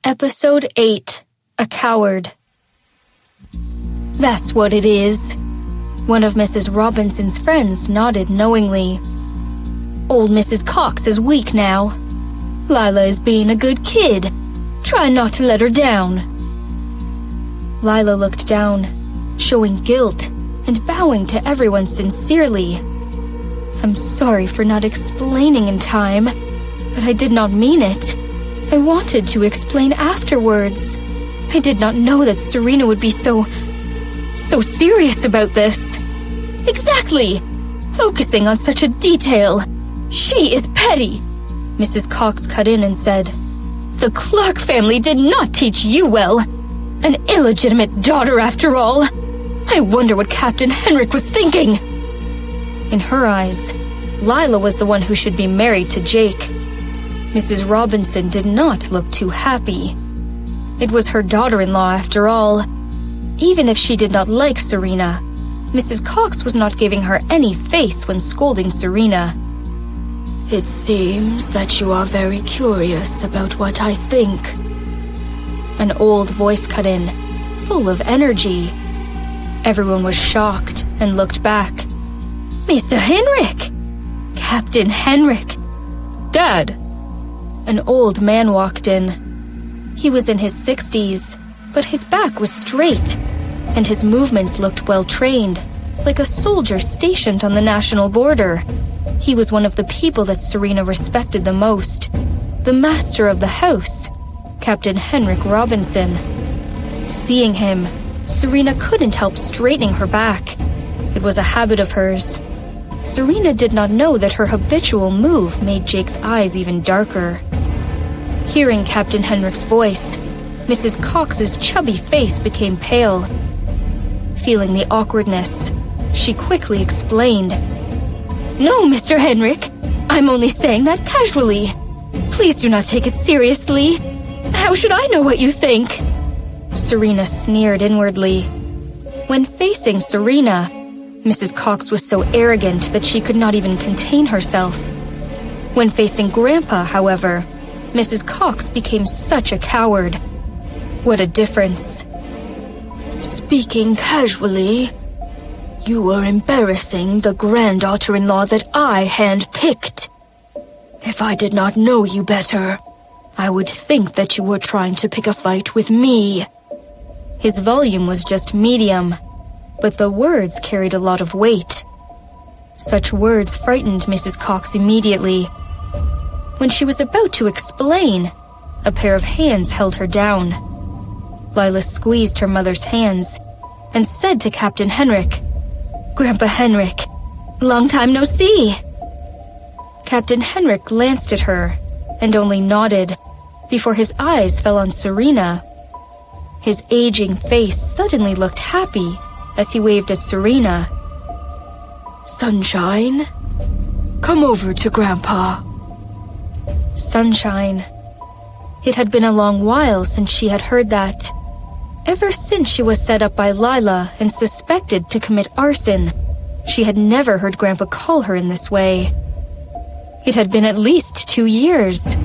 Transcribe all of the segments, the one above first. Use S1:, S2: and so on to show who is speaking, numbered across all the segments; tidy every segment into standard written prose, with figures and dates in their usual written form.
S1: Episode 8. A Coward. That's what it is. One of Mrs. Robinson's friends nodded knowingly. Old Mrs. Cox is weak now. Lila is being a good kid. Try not to let her down. Lila looked down, showing guilt and bowing to everyone sincerely. I'm sorry for not explaining in time, but I did not mean it. I wanted to explain afterwards. I did not know that Serena would be so serious about this. Exactly! Focusing on such a detail. She is petty. Mrs. Cox cut in and said, The Clark family did not teach you well. An illegitimate daughter after all. I wonder what Captain Henrik was thinking. In her eyes, Lila was the one who should be married to Jake. Mrs. Robinson did not look too happy. It was her daughter-in-law after all. Even if she did not like Serena, Mrs. Cox was not giving her any face when scolding Serena. It seems that you are very curious about what I think. An old voice cut in, full of energy. Everyone was shocked and looked back. Mr. Henrik! Captain Henrik! Dad! An old man walked in. He was in his 60s, but his back was straight, and his movements looked well-trained, like a soldier stationed on the national border. He was one of the people that Serena respected the most, the master of the house, Captain Henrik Robinson. Seeing him, Serena couldn't help straightening her back. It was a habit of hers. Serena did not know that her habitual move made Jake's eyes even darker. Hearing Captain Henrik's voice, Mrs. Cox's chubby face became pale. Feeling the awkwardness, she quickly explained, No, Mr. Henrik, I'm only saying that casually. Please do not take it seriously. How should I know what you think? Serena sneered inwardly. When facing Serena, Mrs. Cox was so arrogant that she could not even contain herself. When facing Grandpa, however, Mrs. Cox became such a coward. What a difference. Speaking casually, you are embarrassing the granddaughter-in-law that I handpicked. If I did not know you better, I would think that you were trying to pick a fight with me. His volume was just medium, but the words carried a lot of weight. Such words frightened Mrs. Cox immediately. When she was about to explain, a pair of hands held her down. Lila squeezed her mother's hands and said to Captain Henrik, Grandpa Henrik, long time no see. Captain Henrik glanced at her and only nodded before his eyes fell on Serena. His aging face suddenly looked happy as he waved at Serena. Sunshine, come over to Grandpa. Sunshine. It had been a long while since she had heard that. Ever since she was set up by Lila and suspected to commit arson, she had never heard Grandpa call her in this way. It had been at least 2 years.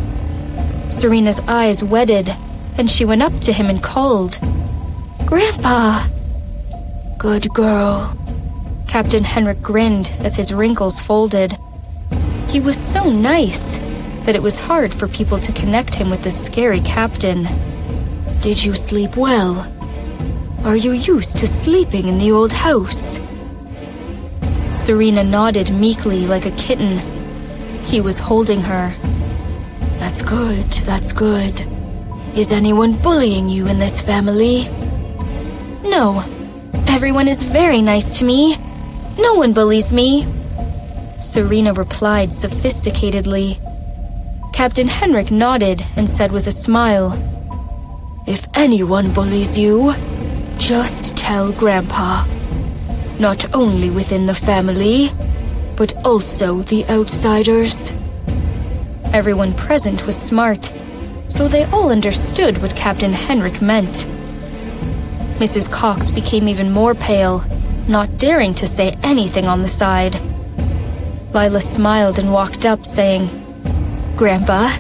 S1: Serena's eyes wetted, and she went up to him and called, Grandpa! Good girl. Captain Henrik grinned as his wrinkles folded. He was so nice that it was hard for people to connect him with the scary captain. Did you sleep well? Are you used to sleeping in the old house? Serena nodded meekly like a kitten. He was holding her. That's good, that's good. Is anyone bullying you in this family? No. Everyone is very nice to me. No one bullies me. Serena replied sophisticatedly. Captain Henrik nodded and said with a smile, If anyone bullies you, just tell Grandpa. Not only within the family, but also the outsiders. Everyone present was smart, so they all understood what Captain Henrik meant. Mrs. Cox became even more pale, not daring to say anything on the side. Lila smiled and walked up, saying, Grandpa,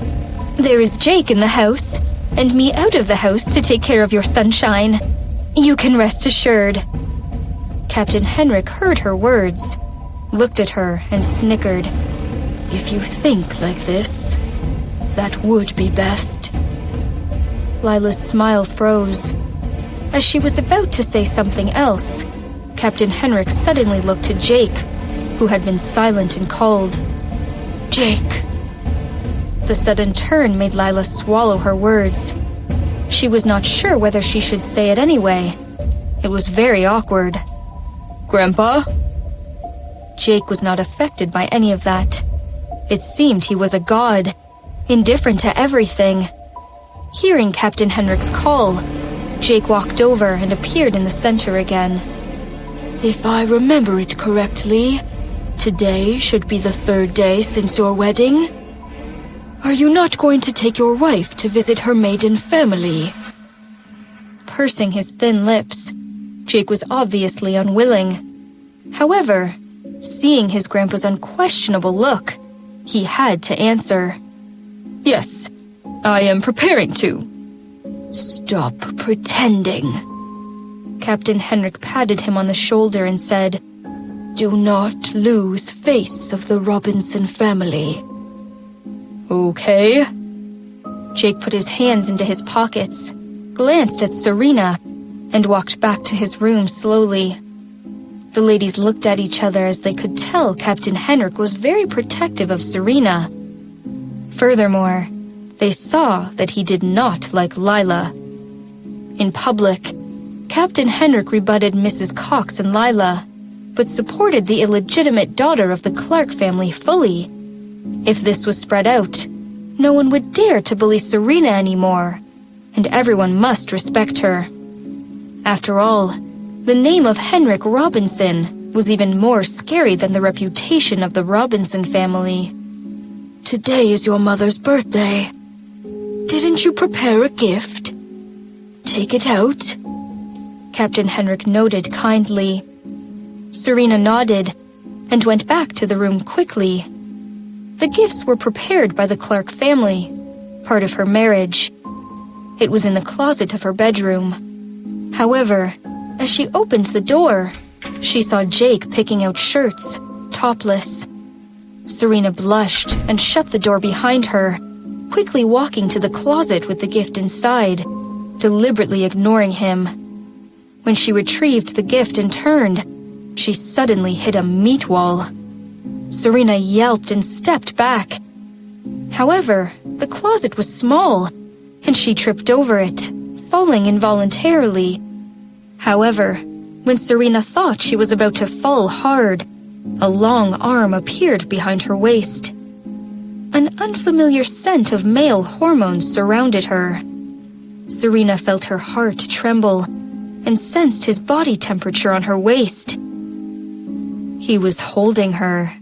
S1: there is Jake in the house. and me out of the house to take care of your sunshine. You can rest assured." Captain Henrik heard her words, looked at her, and snickered.
S2: "If you think like this, that would be best."
S1: Lila's smile froze. As she was about to say something else, Captain Henrik suddenly looked to Jake, who had been silent and called,
S2: "Jake."
S1: The sudden turn made Lila swallow her words. She was not sure whether she should say it anyway. It was very awkward.
S2: "Grandpa?"
S1: Jake was not affected by any of that. It seemed he was a god, indifferent to everything. Hearing Captain Henrik's call, Jake walked over and appeared in the center again.
S2: "If I remember it correctly, today should be the 3rd day since your wedding. Are you not going to take your wife to visit her maiden family?"
S1: Pursing his thin lips, Jake was obviously unwilling. However, seeing his grandpa's unquestionable look, he had to answer.
S2: "Yes, I am preparing to." "Stop pretending."
S1: Captain Henrik patted him on the shoulder and said,
S2: "Do not lose face of the Robinson family."
S1: "Okay." Jake put his hands into his pockets, glanced at Serena, and walked back to his room slowly. The ladies looked at each other as they could tell Captain Henrik was very protective of Serena. Furthermore, they saw that he did not like Lila. In public, Captain Henrik rebutted Mrs. Cox and Lila, but supported the illegitimate daughter of the Clark family fully. If this was spread out, no one would dare to bully Serena anymore, and everyone must respect her. After all, the name of Henrik Robinson was even more scary than the reputation of the Robinson family.
S2: "Today is your mother's birthday. Didn't you prepare a gift? Take it out."
S1: Captain Henrik noted kindly. Serena nodded and went back to the room quickly. The gifts were prepared by the Clark family, part of her marriage. It was in the closet of her bedroom. However, as she opened the door, she saw Jake picking out shirts, topless. Serena blushed and shut the door behind her, quickly walking to the closet with the gift inside, deliberately ignoring him. When she retrieved the gift and turned, she suddenly hit a meat wall. Serena yelped and stepped back. However, the closet was small, and she tripped over it, falling involuntarily. However, when Serena thought she was about to fall hard, a long arm appeared behind her waist. An unfamiliar scent of male hormones surrounded her. Serena felt her heart tremble and sensed his body temperature on her waist. He was holding her.